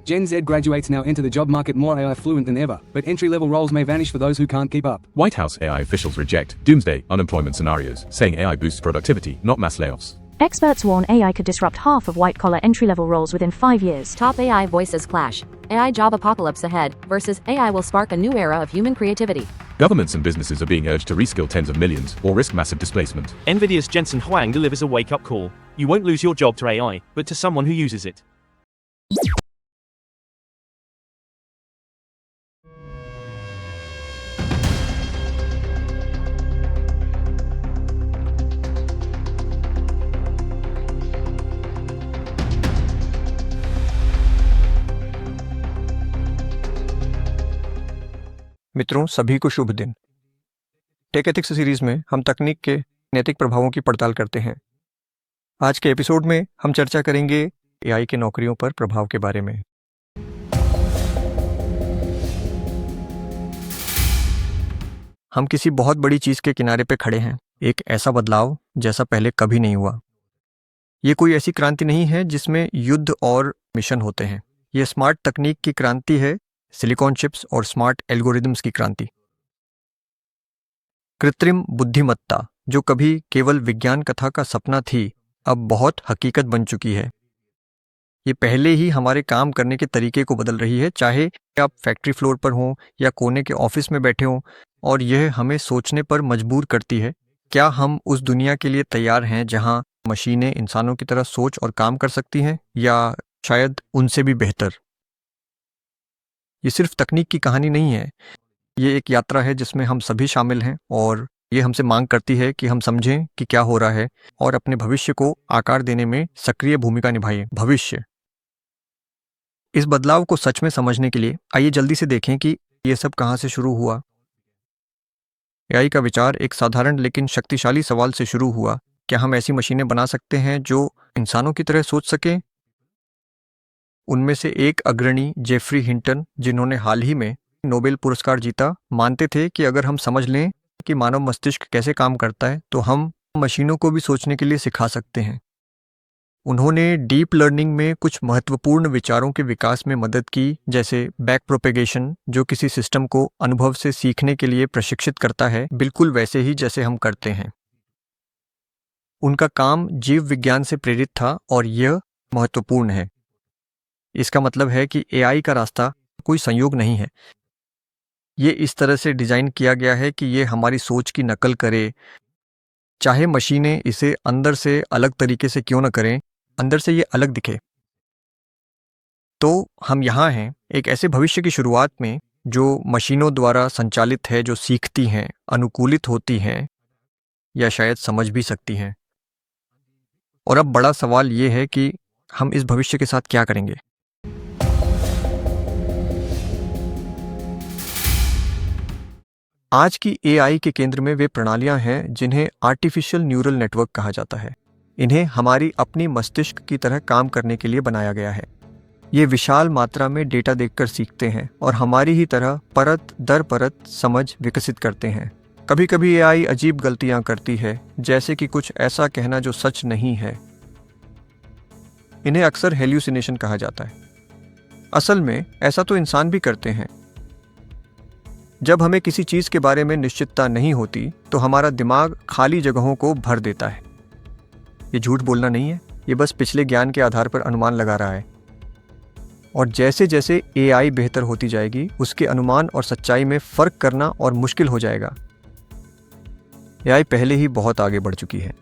Gen Z graduates now enter the job market more AI fluent than ever, but entry-level roles may vanish for those who can't keep up. White House AI officials reject doomsday unemployment scenarios, saying AI boosts productivity, not mass layoffs. Experts warn AI could disrupt half of white-collar entry-level roles within 5 years. Top AI voices clash. AI job apocalypse ahead versus AI will spark a new era of human creativity. Governments and businesses are being urged to reskill tens of millions or risk massive displacement. Nvidia's Jensen Huang delivers a wake-up call. You won't lose your job to AI, but to someone who uses it. मित्रों, सभी को शुभ दिन। Take ethics series में हम तकनीक के नैतिक प्रभावों की पड़ताल करते हैं। आज के एपिसोड में हम चर्चा करेंगे एआई के नौकरियों पर प्रभाव के बारे में। हम किसी बहुत बड़ी चीज के किनारे पे खड़े हैं, एक ऐसा बदलाव जैसा पहले कभी नहीं हुआ। ये कोई ऐसी क्रांति नहीं है जिसमें युद्ध और मिशन होते हैं। ये स्मार्ट तकनीक की क्रांति है, सिलिकॉन चिप्स और स्मार्ट एल्गोरिदम्स की क्रांति। कृत्रिम बुद्धिमत्ता, जो कभी केवल विज्ञान कथा का सपना थी, अब बहुत हकीकत बन चुकी है। ये पहले ही हमारे काम करने के तरीके को बदल रही है, चाहे आप फैक्ट्री फ्लोर पर हों या कोने के ऑफिस में बैठे हों, और यह हमें सोचने पर मजबूर करती है, क्या हम उस दुनिया के लिए तैयार हैं जहां मशीनें इंसानों की तरह सोच और काम कर सकती हैं, या शायद उनसे भी बेहतर। ये सिर्फ तकनीक की कहानी नहीं है, ये एक यात्रा है जिसमें हम सभी शामिल हैं, और ये हमसे मांग करती है कि हम समझें कि क्या हो रहा है और अपने भविष्य को आकार देने में सक्रिय भूमिका निभाएं। भविष्य, इस बदलाव को सच में समझने के लिए आइए जल्दी से देखें कि ये सब कहाँ से शुरू हुआ। एआई का विचार एक साधारण लेकिन शक्तिशाली सवाल से शुरू हुआ। क्या हम ऐसी मशीनें बना सकते हैं जो इंसानों की तरह सोच सकें? उनमें से एक अग्रणी जेफरी हिंटन, जिन्होंने हाल ही में नोबेल पुरस्कार जीता, मानते थे कि अगर हम समझ लें कि मानव मस्तिष्क कैसे काम करता है तो हम मशीनों को भी सोचने के लिए सिखा सकते हैं। उन्होंने डीप लर्निंग में कुछ महत्वपूर्ण विचारों के विकास में मदद की, जैसे बैक प्रोपेगेशन, जो किसी सिस्टम को अनुभव से सीखने के लिए प्रशिक्षित करता है, बिल्कुल वैसे ही जैसे हम करते हैं। उनका काम जीव विज्ञान से प्रेरित था और यह महत्वपूर्ण है। इसका मतलब है कि एआई का रास्ता कोई संयोग नहीं है। ये इस तरह से डिज़ाइन किया गया है कि ये हमारी सोच की नकल करे, चाहे मशीनें इसे अंदर से अलग तरीके से क्यों न करें, अंदर से ये अलग दिखे। तो हम यहाँ हैं एक ऐसे भविष्य की शुरुआत में जो मशीनों द्वारा संचालित है, जो सीखती हैं, अनुकूलित होती हैं, या शायद समझ भी सकती हैं। और अब बड़ा सवाल ये है कि हम इस भविष्य के साथ क्या करेंगे। आज की एआई के केंद्र में वे प्रणालियां हैं जिन्हें आर्टिफिशियल न्यूरल नेटवर्क कहा जाता है। इन्हें हमारी अपनी मस्तिष्क की तरह काम करने के लिए बनाया गया है। ये विशाल मात्रा में डेटा देखकर सीखते हैं और हमारी ही तरह परत दर परत समझ विकसित करते हैं। कभी कभी एआई अजीब गलतियां करती है, जैसे कि कुछ ऐसा कहना जो सच नहीं है। इन्हें अक्सर हेल्यूसिनेशन कहा जाता है। असल में ऐसा तो इंसान भी करते हैं। जब हमें किसी चीज़ के बारे में निश्चितता नहीं होती तो हमारा दिमाग खाली जगहों को भर देता है। ये झूठ बोलना नहीं है, ये बस पिछले ज्ञान के आधार पर अनुमान लगा रहा है। और जैसे जैसे एआई बेहतर होती जाएगी, उसके अनुमान और सच्चाई में फ़र्क करना और मुश्किल हो जाएगा। एआई पहले ही बहुत आगे बढ़ चुकी है।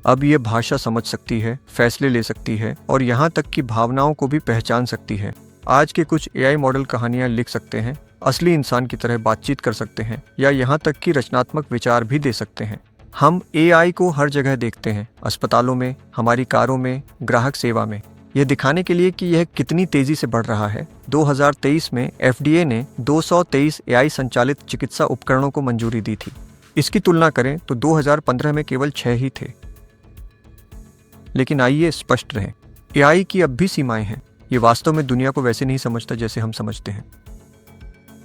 अब ये भाषा समझ सकती है, फैसले ले सकती है और यहाँ तक कि भावनाओं को भी पहचान सकती है। आज के कुछ एआई मॉडल कहानियाँ लिख सकते हैं, असली इंसान की तरह बातचीत कर सकते हैं, या यहाँ तक कि रचनात्मक विचार भी दे सकते हैं। हम एआई को हर जगह देखते हैं, अस्पतालों में, हमारी कारों में, ग्राहक सेवा में। यह दिखाने के लिए कि यह कितनी तेजी से बढ़ रहा है, 2023 में एफडीए ने 223 एआई संचालित चिकित्सा उपकरणों को मंजूरी दी थी। इसकी तुलना करें तो 2015 में केवल 6 ही थे। लेकिन आइए स्पष्ट रहें, एआई की अब भी सीमाएं हैं। ये वास्तव में दुनिया को वैसे नहीं समझता जैसे हम समझते हैं।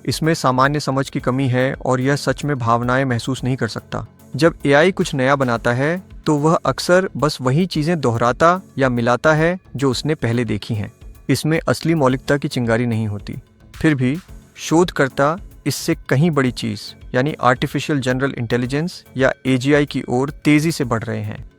इसमें सामान्य समझ की कमी है और यह सच में भावनाएं महसूस नहीं कर सकता। जब एआई कुछ नया बनाता है तो वह अक्सर बस वही चीज़ें दोहराता या मिलाता है जो उसने पहले देखी हैं। इसमें असली मौलिकता की चिंगारी नहीं होती। फिर भी शोधकर्ता इससे कहीं बड़ी चीज़ यानी आर्टिफिशियल जनरल इंटेलिजेंस या AGI की ओर तेज़ी से बढ़ रहे हैं।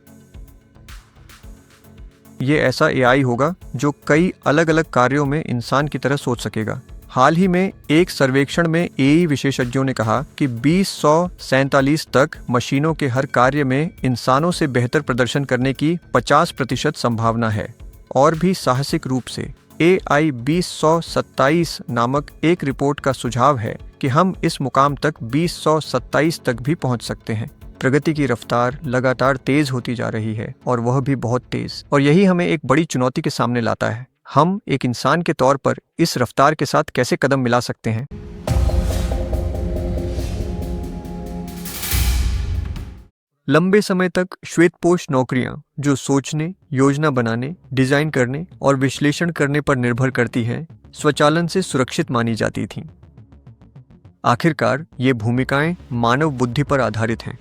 ये ऐसा AI होगा जो कई अलग अलग कार्यों में इंसान की तरह सोच सकेगा। हाल ही में एक सर्वेक्षण में AI विशेषज्ञों ने कहा कि 2047 तक मशीनों के हर कार्य में इंसानों से बेहतर प्रदर्शन करने की 50% संभावना है। और भी साहसिक रूप से AI 2027 नामक एक रिपोर्ट का सुझाव है कि हम इस मुकाम तक 2027 तक भी पहुंच सकते हैं। प्रगति की रफ्तार लगातार तेज होती जा रही है और वह भी बहुत तेज, और यही हमें एक बड़ी चुनौती के सामने लाता है। हम एक इंसान के तौर पर इस रफ्तार के साथ कैसे कदम मिला सकते हैं? लंबे समय तक श्वेतपोश नौकरियां जो सोचने, योजना बनाने, डिजाइन करने और विश्लेषण करने पर निर्भर करती हैं, स्वचालन से सुरक्षित मानी जाती थीं। आखिरकार ये भूमिकाएं मानव बुद्धि पर आधारित हैं।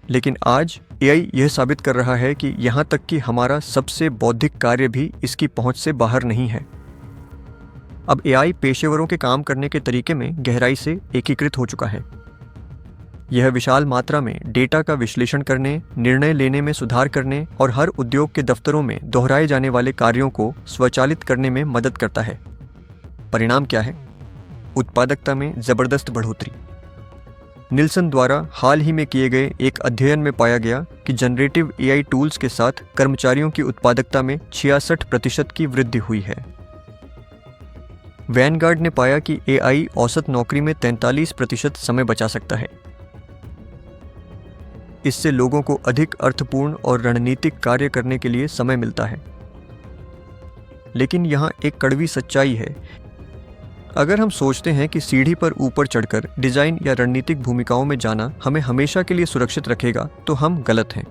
लेकिन आज AI यह साबित कर रहा है कि यहाँ तक कि हमारा सबसे बौद्धिक कार्य भी इसकी पहुंच से बाहर नहीं है। अब AI पेशेवरों के काम करने के तरीके में गहराई से एकीकृत हो चुका है। यह विशाल मात्रा में डेटा का विश्लेषण करने, निर्णय लेने में सुधार करने और हर उद्योग के दफ्तरों में दोहराए जाने वाले कार्यों को स्वचालित करने में मदद करता है। परिणाम क्या है? उत्पादकता में जबरदस्त बढ़ोतरी। निल्सन द्वारा हाल ही में किए गए एक अध्ययन में पाया गया कि जनरेटिव AI टूल्स के साथ कर्मचारियों की उत्पादकता में 66% की वृद्धि हुई है। वैनगार्ड ने पाया कि AI औसत नौकरी में 43% समय बचा सकता है। इससे लोगों को अधिक अर्थपूर्ण और रणनीतिक कार्य करने के लिए समय मिलता है। लेकिन यहाँ एक कड़वी सच्चाई है। अगर हम सोचते हैं कि सीढ़ी पर ऊपर चढ़कर डिजाइन या रणनीतिक भूमिकाओं में जाना हमें हमेशा के लिए सुरक्षित रखेगा, तो हम गलत हैं।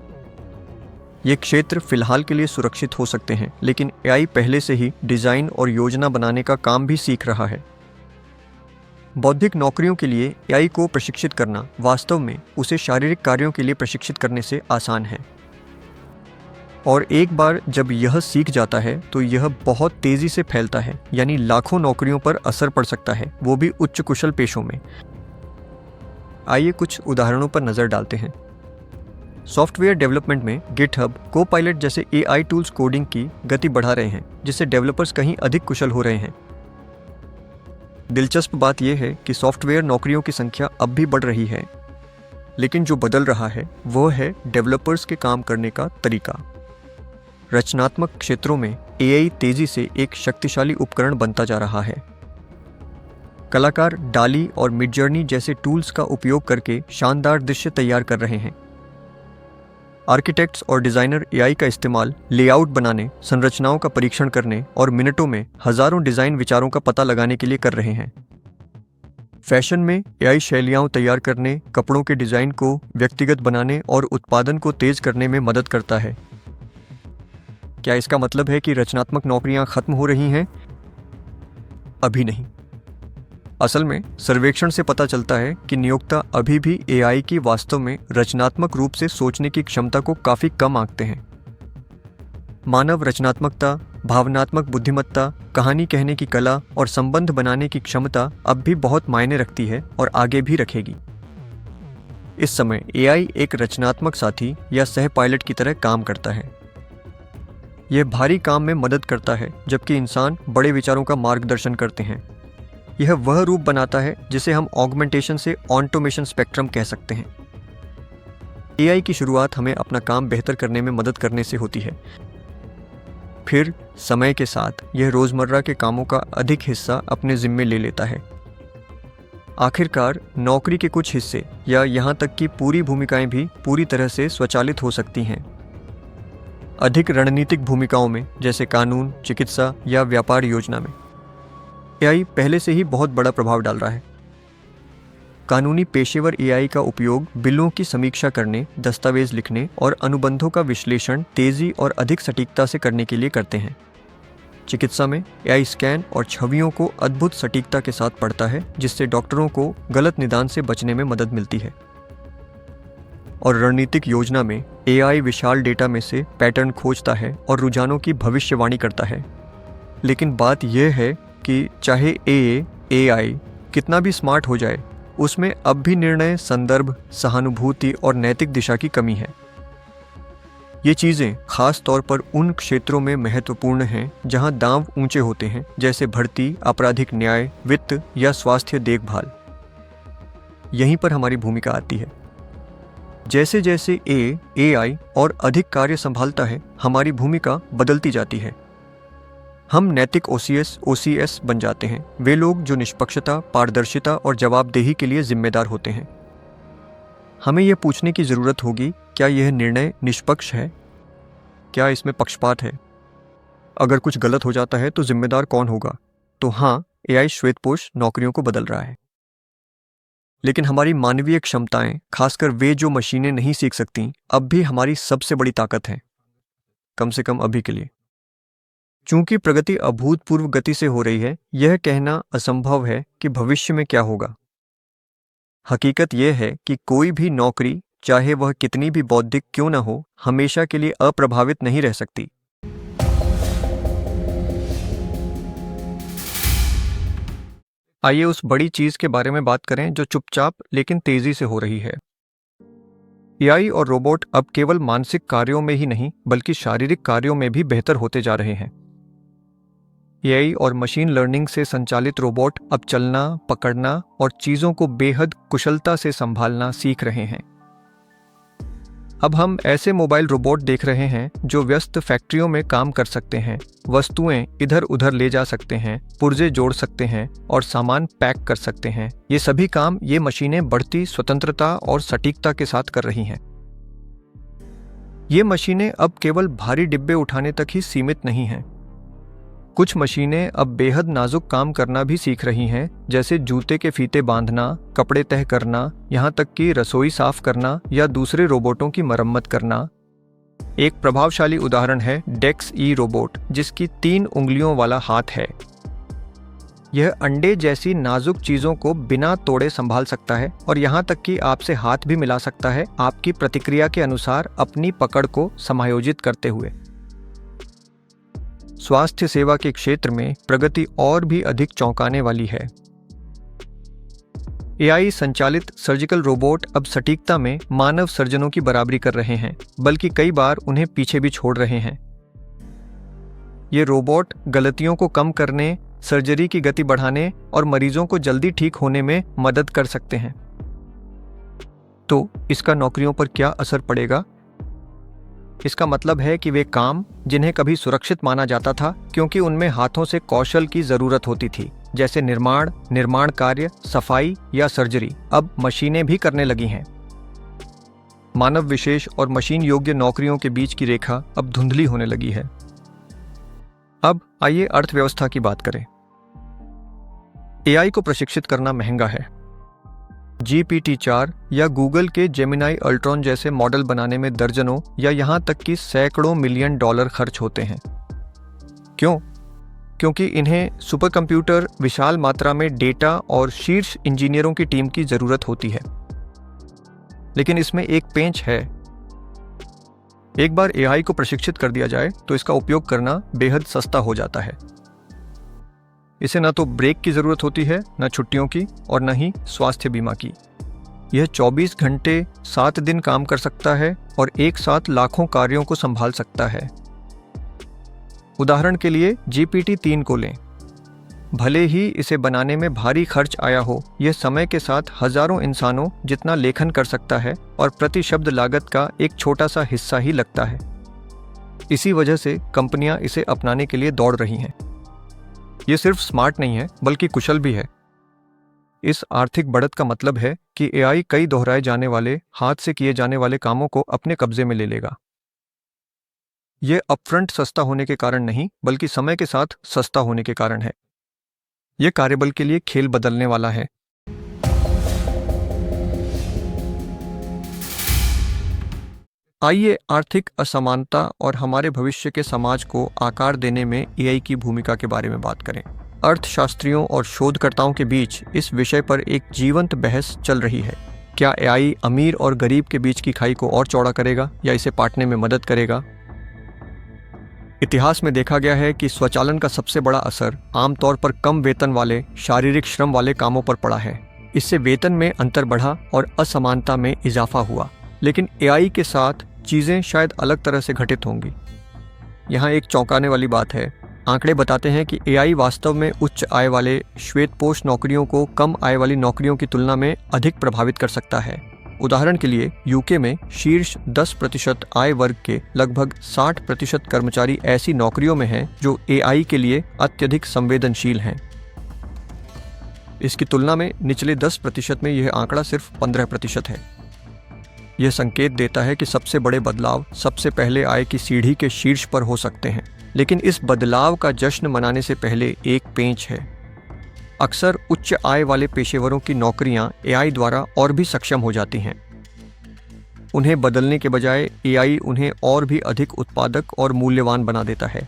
ये क्षेत्र फिलहाल के लिए सुरक्षित हो सकते हैं, लेकिन AI पहले से ही डिजाइन और योजना बनाने का काम भी सीख रहा है। बौद्धिक नौकरियों के लिए AI को प्रशिक्षित करना वास्तव में उसे शारीरिक कार्यों के लिए प्रशिक्षित करने से आसान है। और एक बार जब यह सीख जाता है तो यह बहुत तेजी से फैलता है, यानी लाखों नौकरियों पर असर पड़ सकता है, वो भी उच्च कुशल पेशों में। आइए कुछ उदाहरणों पर नजर डालते हैं। सॉफ्टवेयर डेवलपमेंट में गिटहब, कोपायलट जैसे AI टूल्स कोडिंग की गति बढ़ा रहे हैं, जिससे डेवलपर्स कहीं अधिक कुशल हो रहे हैं। दिलचस्प बात यह है कि सॉफ्टवेयर नौकरियों की संख्या अब भी बढ़ रही है, लेकिन जो बदल रहा है वह है डेवलपर्स के काम करने का तरीका। रचनात्मक क्षेत्रों में AI तेजी से एक शक्तिशाली उपकरण बनता जा रहा है। कलाकार डाली और मिडजर्नी जैसे टूल्स का उपयोग करके शानदार दृश्य तैयार कर रहे हैं। आर्किटेक्ट्स और डिजाइनर AI का इस्तेमाल लेआउट बनाने, संरचनाओं का परीक्षण करने और मिनटों में हजारों डिजाइन विचारों का पता लगाने के लिए कर रहे हैं। फैशन में AI शैलियाँ तैयार करने, कपड़ों के डिजाइन को व्यक्तिगत बनाने और उत्पादन को तेज करने में मदद करता है। क्या इसका मतलब है कि रचनात्मक नौकरियां खत्म हो रही हैं? अभी नहीं। असल में सर्वेक्षण से पता चलता है कि नियोक्ता अभी भी AI की वास्तव में रचनात्मक रूप से सोचने की क्षमता को काफी कम आंकते हैं। मानव रचनात्मकता, भावनात्मक बुद्धिमत्ता, कहानी कहने की कला और संबंध बनाने की क्षमता अब भी बहुत मायने रखती है और आगे भी रखेगी। इस समय AI एक रचनात्मक साथी या सह पायलट की तरह काम करता है। यह भारी काम में मदद करता है, जबकि इंसान बड़े विचारों का मार्गदर्शन करते हैं। यह वह रूप बनाता है जिसे हम ऑगमेंटेशन से ऑटोमेशन स्पेक्ट्रम कह सकते हैं। AI की शुरुआत हमें अपना काम बेहतर करने में मदद करने से होती है। फिर समय के साथ यह रोजमर्रा के कामों का अधिक हिस्सा अपने जिम्मे ले लेता है। आखिरकार नौकरी के कुछ हिस्से या यहाँ तक कि पूरी भूमिकाएं भी पूरी तरह से स्वचालित हो सकती हैं। अधिक रणनीतिक भूमिकाओं में, जैसे कानून, चिकित्सा या व्यापार योजना में, AI पहले से ही बहुत बड़ा प्रभाव डाल रहा है। कानूनी पेशेवर AI का उपयोग बिलों की समीक्षा करने, दस्तावेज लिखने और अनुबंधों का विश्लेषण तेजी और अधिक सटीकता से करने के लिए करते हैं। चिकित्सा में AI स्कैन और छवियों को अद्भुत सटीकता के साथ पढ़ता है, जिससे डॉक्टरों को गलत निदान से बचने में मदद मिलती है। और रणनीतिक योजना में AI विशाल डेटा में से पैटर्न खोजता है और रुझानों की भविष्यवाणी करता है। लेकिन बात यह है कि चाहे AI कितना भी स्मार्ट हो जाए, उसमें अब भी निर्णय, संदर्भ, सहानुभूति और नैतिक दिशा की कमी है। ये चीज़ें खास तौर पर उन क्षेत्रों में महत्वपूर्ण हैं जहां दांव ऊंचे होते हैं, जैसे भर्ती, आपराधिक न्याय, वित्त या स्वास्थ्य देखभाल। यहीं पर हमारी भूमिका आती है। जैसे जैसे AI और अधिक कार्य संभालता है, हमारी भूमिका बदलती जाती है। हम नैतिक OCS बन जाते हैं, वे लोग जो निष्पक्षता, पारदर्शिता और जवाबदेही के लिए जिम्मेदार होते हैं। हमें यह पूछने की ज़रूरत होगी, क्या यह निर्णय निष्पक्ष है? क्या इसमें पक्षपात है? अगर कुछ गलत हो जाता है तो जिम्मेदार कौन होगा? तो हाँ, AI श्वेतपोश नौकरियों को बदल रहा है, लेकिन हमारी मानवीय क्षमताएं, खासकर वे जो मशीनें नहीं सीख सकती, अब भी हमारी सबसे बड़ी ताकत हैं, कम से कम अभी के लिए। चूंकि प्रगति अभूतपूर्व गति से हो रही है, यह कहना असंभव है कि भविष्य में क्या होगा। हकीकत यह है कि कोई भी नौकरी, चाहे वह कितनी भी बौद्धिक क्यों न हो, हमेशा के लिए अप्रभावित नहीं रह सकती। आइए उस बड़ी चीज के बारे में बात करें जो चुपचाप लेकिन तेजी से हो रही है। AI और रोबोट अब केवल मानसिक कार्यों में ही नहीं, बल्कि शारीरिक कार्यों में भी बेहतर होते जा रहे हैं। AI और मशीन लर्निंग से संचालित रोबोट अब चलना, पकड़ना और चीजों को बेहद कुशलता से संभालना सीख रहे हैं। अब हम ऐसे मोबाइल रोबोट देख रहे हैं जो व्यस्त फैक्ट्रियों में काम कर सकते हैं, वस्तुएं इधर उधर ले जा सकते हैं, पुर्जे जोड़ सकते हैं और सामान पैक कर सकते हैं। ये सभी काम ये मशीनें बढ़ती स्वतंत्रता और सटीकता के साथ कर रही हैं। ये मशीनें अब केवल भारी डिब्बे उठाने तक ही सीमित नहीं हैं। कुछ मशीनें अब बेहद नाजुक काम करना भी सीख रही हैं, जैसे जूते के फीते बांधना, कपड़े तह करना, यहाँ तक कि रसोई साफ करना या दूसरे रोबोटों की मरम्मत करना। एक प्रभावशाली उदाहरण है DEX-E रोबोट, जिसकी 3 उंगलियों वाला हाथ है। यह अंडे जैसी नाजुक चीज़ों को बिना तोड़े संभाल सकता है और यहाँ तक कि आपसे हाथ भी मिला सकता है, आपकी प्रतिक्रिया के अनुसार अपनी पकड़ को समायोजित करते हुए। स्वास्थ्य सेवा के क्षेत्र में प्रगति और भी अधिक चौंकाने वाली है। AI संचालित सर्जिकल रोबोट अब सटीकता में मानव सर्जनों की बराबरी कर रहे हैं, बल्कि कई बार उन्हें पीछे भी छोड़ रहे हैं। ये रोबोट गलतियों को कम करने, सर्जरी की गति बढ़ाने और मरीजों को जल्दी ठीक होने में मदद कर सकते हैं। तो इसका नौकरियों पर क्या असर पड़ेगा? इसका मतलब है कि वे काम, जिन्हें कभी सुरक्षित माना जाता था क्योंकि उनमें हाथों से कौशल की जरूरत होती थी, जैसे निर्माण कार्य, सफाई या सर्जरी, अब मशीनें भी करने लगी हैं। मानव विशेष और मशीन योग्य नौकरियों के बीच की रेखा अब धुंधली होने लगी है। अब आइए अर्थव्यवस्था की बात करें। AI को प्रशिक्षित करना महंगा है। GPT-4 या गूगल के जेमिनाई अल्ट्रॉन जैसे मॉडल बनाने में दर्जनों या यहाँ तक कि सैकड़ों मिलियन डॉलर खर्च होते हैं। क्यों? क्योंकि इन्हें सुपर कंप्यूटर, विशाल मात्रा में डेटा और शीर्ष इंजीनियरों की टीम की जरूरत होती है। लेकिन इसमें एक पेंच है। एक बार AI को प्रशिक्षित कर दिया जाए तो इसका उपयोग करना बेहद सस्ता हो जाता है। इसे न तो ब्रेक की ज़रूरत होती है, न छुट्टियों की और न ही स्वास्थ्य बीमा की। यह 24 घंटे 7 दिन काम कर सकता है और एक साथ लाखों कार्यों को संभाल सकता है। उदाहरण के लिए GPT-3 को लें। भले ही इसे बनाने में भारी खर्च आया हो, यह समय के साथ हजारों इंसानों जितना लेखन कर सकता है और प्रति शब्द लागत का एक छोटा सा हिस्सा ही लगता है। इसी वजह से कंपनियां इसे अपनाने के लिए दौड़ रही हैं। ये सिर्फ स्मार्ट नहीं है, बल्कि कुशल भी है। इस आर्थिक बढ़त का मतलब है कि AI कई दोहराए जाने वाले, हाथ से किए जाने वाले कामों को अपने कब्जे में ले लेगा। यह अपफ्रंट सस्ता होने के कारण नहीं, बल्कि समय के साथ सस्ता होने के कारण है। यह कार्यबल के लिए खेल बदलने वाला है। आइए आर्थिक असमानता और हमारे भविष्य के समाज को आकार देने में AI की भूमिका के बारे में बात करें। अर्थशास्त्रियों और शोधकर्ताओं के बीच इस विषय पर एक जीवंत बहस चल रही है। क्या AI अमीर और गरीब के बीच की खाई को और चौड़ा करेगा या इसे पाटने में मदद करेगा? इतिहास में देखा गया है कि स्वचालन का सबसे बड़ा असर आमतौर पर कम वेतन वाले शारीरिक श्रम वाले कामों पर पड़ा है। इससे वेतन में अंतर बढ़ा और असमानता में इजाफा हुआ। लेकिन एआई के साथ चीज़ें शायद अलग तरह से घटित होंगी। यहाँ एक चौंकाने वाली बात है। आंकड़े बताते हैं कि एआई वास्तव में उच्च आय वाले श्वेतपोश नौकरियों को कम आय वाली नौकरियों की तुलना में अधिक प्रभावित कर सकता है। उदाहरण के लिए यूके में शीर्ष 10% आय वर्ग के लगभग 60% कर्मचारी ऐसी नौकरियों में हैं जो एआई के लिए अत्यधिक संवेदनशील हैं। इसकी तुलना में निचले 10% में यह आंकड़ा सिर्फ 15% है। यह संकेत देता है कि सबसे बड़े बदलाव सबसे पहले आय की सीढ़ी के शीर्ष पर हो सकते हैं, लेकिन इस बदलाव का जश्न मनाने से पहले एक पेंच है। अक्सर उच्च आय वाले पेशेवरों की नौकरियां एआई द्वारा और भी सक्षम हो जाती हैं। उन्हें बदलने के बजाय एआई उन्हें और भी अधिक उत्पादक और मूल्यवान बना देता है।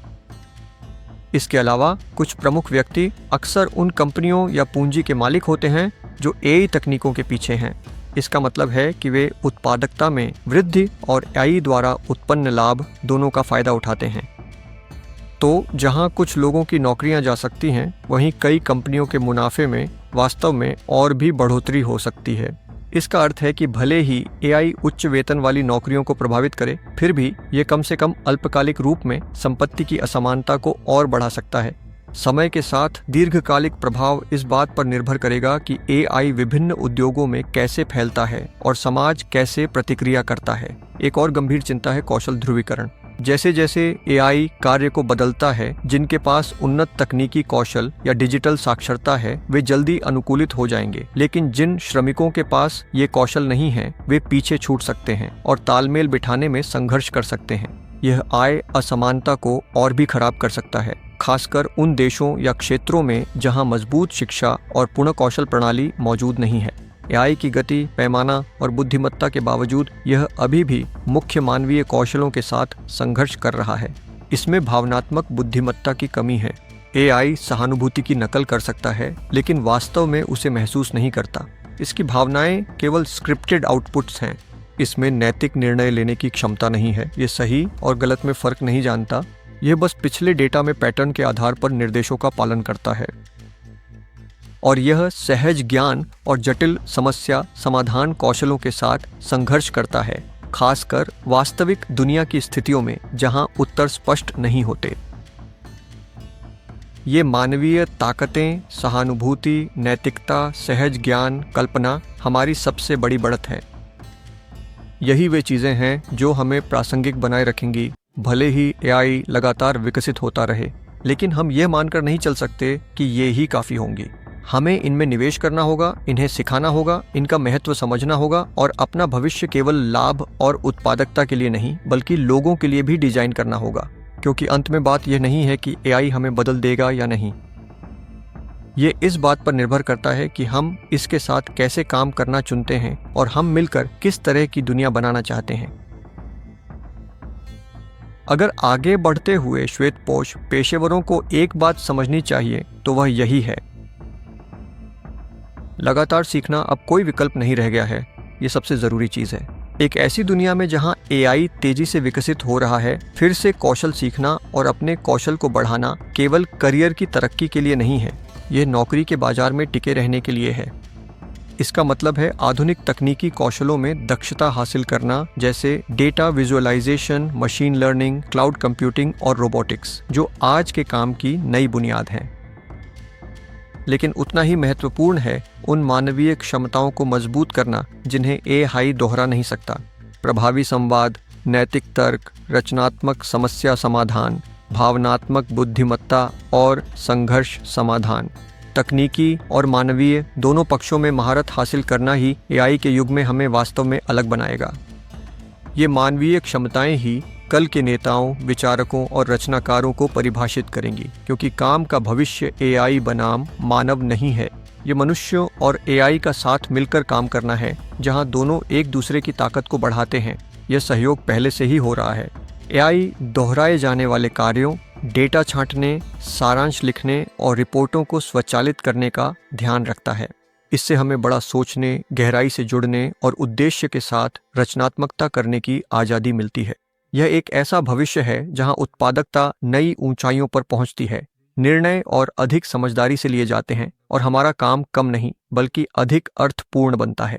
इसके अलावा कुछ प्रमुख व्यक्ति अक्सर उन कंपनियों या पूंजी के मालिक होते हैं जो एआई तकनीकों के पीछे हैं। इसका मतलब है कि वे उत्पादकता में वृद्धि और एआई द्वारा उत्पन्न लाभ दोनों का फायदा उठाते हैं। तो जहां कुछ लोगों की नौकरियां जा सकती हैं, वहीं कई कंपनियों के मुनाफे में वास्तव में और भी बढ़ोतरी हो सकती है। इसका अर्थ है कि भले ही एआई उच्च वेतन वाली नौकरियों को प्रभावित करे, फिर भी ये कम से कम अल्पकालिक रूप में संपत्ति की असमानता को और बढ़ा सकता है। समय के साथ दीर्घकालिक प्रभाव इस बात पर निर्भर करेगा कि एआई विभिन्न उद्योगों में कैसे फैलता है और समाज कैसे प्रतिक्रिया करता है। एक और गंभीर चिंता है कौशल ध्रुवीकरण। जैसे जैसे एआई कार्य को बदलता है, जिनके पास उन्नत तकनीकी कौशल या डिजिटल साक्षरता है वे जल्दी अनुकूलित हो जाएंगे, लेकिन जिन श्रमिकों के पास ये कौशल नहीं है वे पीछे छूट सकते हैं और तालमेल बिठाने में संघर्ष कर सकते हैं। यह आय असमानता को और भी खराब कर सकता है, खासकर उन देशों या क्षेत्रों में जहां मजबूत शिक्षा और पूर्ण कौशल प्रणाली मौजूद नहीं है। एआई की गति, पैमाना और बुद्धिमत्ता के बावजूद यह अभी भी मुख्य मानवीय कौशलों के साथ संघर्ष कर रहा है। इसमें भावनात्मक बुद्धिमत्ता की कमी है। एआई सहानुभूति की नकल कर सकता है, लेकिन वास्तव में उसे महसूस नहीं करता। इसकी भावनाएं केवल स्क्रिप्टेड आउटपुट्स हैं। इसमें नैतिक निर्णय लेने की क्षमता नहीं है। ये सही और गलत में फर्क नहीं जानता। यह बस पिछले डेटा में पैटर्न के आधार पर निर्देशों का पालन करता है। और यह सहज ज्ञान और जटिल समस्या समाधान कौशलों के साथ संघर्ष करता है, खासकर वास्तविक दुनिया की स्थितियों में जहां उत्तर स्पष्ट नहीं होते। ये मानवीय ताकतें, सहानुभूति, नैतिकता, सहज ज्ञान, कल्पना हमारी सबसे बड़ी बढ़त है। यही वे चीज़ें हैं जो हमें प्रासंगिक बनाए रखेंगी। भले ही एआई लगातार विकसित होता रहे, लेकिन हम ये मानकर नहीं चल सकते कि ये ही काफ़ी होंगी। हमें इनमें निवेश करना होगा, इन्हें सिखाना होगा, इनका महत्व समझना होगा और अपना भविष्य केवल लाभ और उत्पादकता के लिए नहीं बल्कि लोगों के लिए भी डिजाइन करना होगा। क्योंकि अंत में बात यह नहीं है कि एआई हमें बदल देगा या नहीं। ये इस बात पर निर्भर करता है कि हम इसके साथ कैसे काम करना चुनते हैं और हम मिलकर किस तरह की दुनिया बनाना चाहते हैं। अगर आगे बढ़ते हुए श्वेतपोश पेशेवरों को एक बात समझनी चाहिए तो वह यही है, लगातार सीखना अब कोई विकल्प नहीं रह गया है। ये सबसे ज़रूरी चीज़ है। एक ऐसी दुनिया में जहां एआई तेजी से विकसित हो रहा है, फिर से कौशल सीखना और अपने कौशल को बढ़ाना केवल करियर की तरक्की के लिए नहीं है, यह नौकरी के बाजार में टिके रहने के लिए है। इसका मतलब है आधुनिक तकनीकी कौशलों में दक्षता हासिल करना, जैसे data visualization, machine learning, cloud computing और रोबोटिक्स, जो आज के काम की नई बुनियाद हैं। लेकिन उतना ही महत्वपूर्ण है उन मानवीय क्षमताओं को मजबूत करना जिन्हें एआई दोहरा नहीं सकता। प्रभावी संवाद, नैतिक तर्क, रचनात्मक समस्या समाधान, भावनात्मक बुद्धिमत्ता और संघर्ष समाधान। तकनीकी और मानवीय दोनों पक्षों में महारत हासिल करना ही एआई के युग में हमें वास्तव में अलग बनाएगा। ये मानवीय क्षमताएं ही कल के नेताओं, विचारकों और रचनाकारों को परिभाषित करेंगी, क्योंकि काम का भविष्य एआई बनाम मानव नहीं है। ये मनुष्यों और एआई का साथ मिलकर काम करना है, जहां दोनों एक दूसरे की ताकत को बढ़ाते हैं। यह सहयोग पहले से ही हो रहा है। एआई दोहराए जाने वाले कार्यों, डेटा छांटने, सारांश लिखने और रिपोर्टों को स्वचालित करने का ध्यान रखता है। इससे हमें बड़ा सोचने, गहराई से जुड़ने और उद्देश्य के साथ रचनात्मकता करने की आज़ादी मिलती है। यह एक ऐसा भविष्य है जहां उत्पादकता नई ऊंचाइयों पर पहुंचती है, निर्णय और अधिक समझदारी से लिए जाते हैं और हमारा काम कम नहीं बल्कि अधिक अर्थपूर्ण बनता है।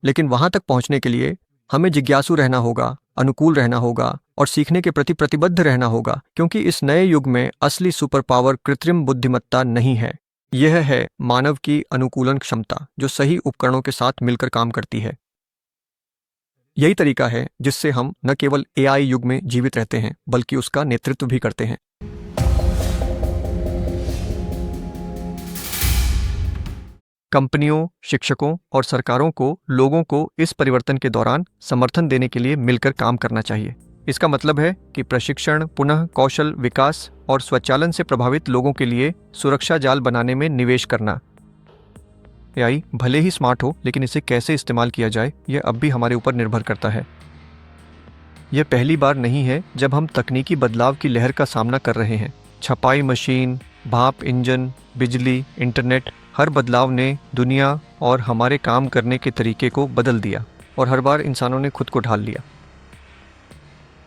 लेकिन वहां तक पहुंचने के लिए हमें जिज्ञासु रहना होगा, अनुकूल रहना होगा और सीखने के प्रति प्रतिबद्ध रहना होगा, क्योंकि इस नए युग में असली सुपर पावर कृत्रिम बुद्धिमत्ता नहीं है। यह है मानव की अनुकूलन क्षमता जो सही उपकरणों के साथ मिलकर काम करती है। यही तरीका है जिससे हम न केवल एआई युग में जीवित रहते हैं बल्कि उसका नेतृत्व भी करते हैं। कंपनियों, शिक्षकों और सरकारों को लोगों को इस परिवर्तन के दौरान समर्थन देने के लिए मिलकर काम करना चाहिए। इसका मतलब है कि प्रशिक्षण, पुनः कौशल विकास और स्वचालन से प्रभावित लोगों के लिए सुरक्षा जाल बनाने में निवेश करना। एआई भले ही स्मार्ट हो, लेकिन इसे कैसे इस्तेमाल किया जाए यह अब भी हमारे ऊपर निर्भर करता है। यह पहली बार नहीं है जब हम तकनीकी बदलाव की लहर का सामना कर रहे हैं। छपाई मशीन, भाप इंजन, बिजली, इंटरनेट, हर बदलाव ने दुनिया और हमारे काम करने के तरीके को बदल दिया और हर बार इंसानों ने खुद को ढाल लिया।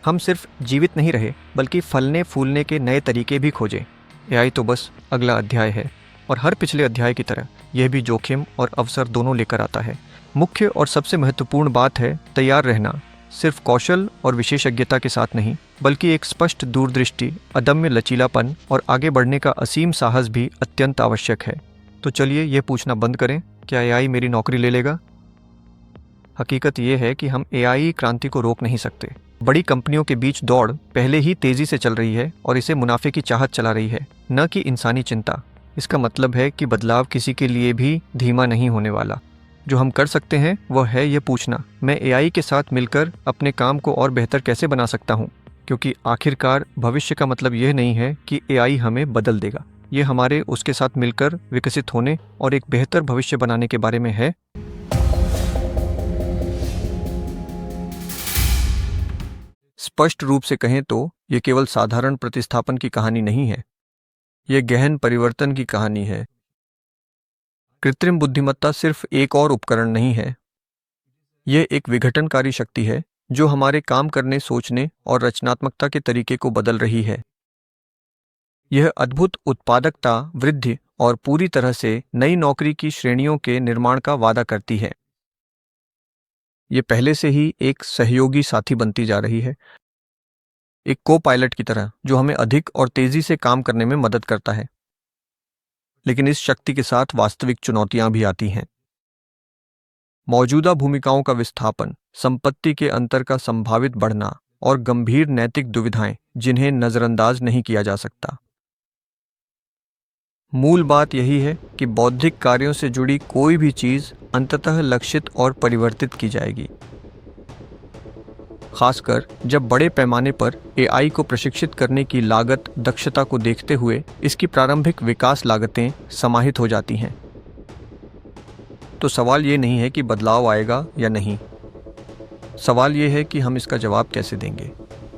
हम सिर्फ जीवित नहीं रहे बल्कि फलने फूलने के नए तरीके भी खोजे। एआई तो बस अगला अध्याय है और हर पिछले अध्याय की तरह यह भी जोखिम और अवसर दोनों लेकर आता है। मुख्य और सबसे महत्वपूर्ण बात है तैयार रहना, सिर्फ कौशल और विशेषज्ञता के साथ नहीं बल्कि एक स्पष्ट दूरदृष्टि, अदम्य लचीलापन और आगे बढ़ने का असीम साहस भी अत्यंत आवश्यक है। तो चलिए यह पूछना बंद करें, क्या एआई मेरी नौकरी ले लेगा? हकीकत यह है कि हम एआई क्रांति को रोक नहीं सकते। बड़ी कंपनियों के बीच दौड़ पहले ही तेजी से चल रही है और इसे मुनाफे की चाहत चला रही है, न कि इंसानी चिंता। इसका मतलब है कि बदलाव किसी के लिए भी धीमा नहीं होने वाला। जो हम कर सकते हैं वह है यह पूछना, मैं एआई के साथ मिलकर अपने काम को और बेहतर कैसे बना सकता हूँ? क्योंकि आखिरकार भविष्य का मतलब यह नहीं है कि एआई हमें बदल देगा, ये हमारे उसके साथ मिलकर विकसित होने और एक बेहतर भविष्य बनाने के बारे में है। स्पष्ट रूप से कहें तो यह केवल साधारण प्रतिस्थापन की कहानी नहीं है, यह गहन परिवर्तन की कहानी है। कृत्रिम बुद्धिमत्ता सिर्फ एक और उपकरण नहीं है, यह एक विघटनकारी शक्ति है जो हमारे काम करने, सोचने और रचनात्मकता के तरीके को बदल रही है। यह अद्भुत उत्पादकता, वृद्धि और पूरी तरह से नई नौकरी की श्रेणियों के निर्माण का वादा करती है। यह पहले से ही एक सहयोगी साथी बनती जा रही है, एक को पायलट की तरह जो हमें अधिक और तेजी से काम करने में मदद करता है। लेकिन इस शक्ति के साथ वास्तविक चुनौतियां भी आती हैं। मौजूदा भूमिकाओं का विस्थापन, संपत्ति के अंतर का संभावित बढ़ना और गंभीर नैतिक दुविधाएं जिन्हें नजरअंदाज नहीं किया जा सकता। मूल बात यही है कि बौद्धिक कार्यों से जुड़ी कोई भी चीज अंततः लक्षित और परिवर्तित की जाएगी, खासकर जब बड़े पैमाने पर एआई को प्रशिक्षित करने की लागत दक्षता को देखते हुए इसकी प्रारंभिक विकास लागतें समाहित हो जाती हैं। तो सवाल ये नहीं है कि बदलाव आएगा या नहीं, सवाल ये है कि हम इसका जवाब कैसे देंगे।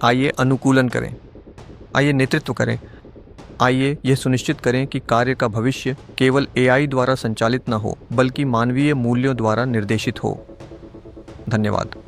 आइए अनुकूलन करें, आइए नेतृत्व करें, आइए यह सुनिश्चित करें कि कार्य का भविष्य केवल एआई द्वारा संचालित न हो बल्कि मानवीय मूल्यों द्वारा निर्देशित हो। धन्यवाद।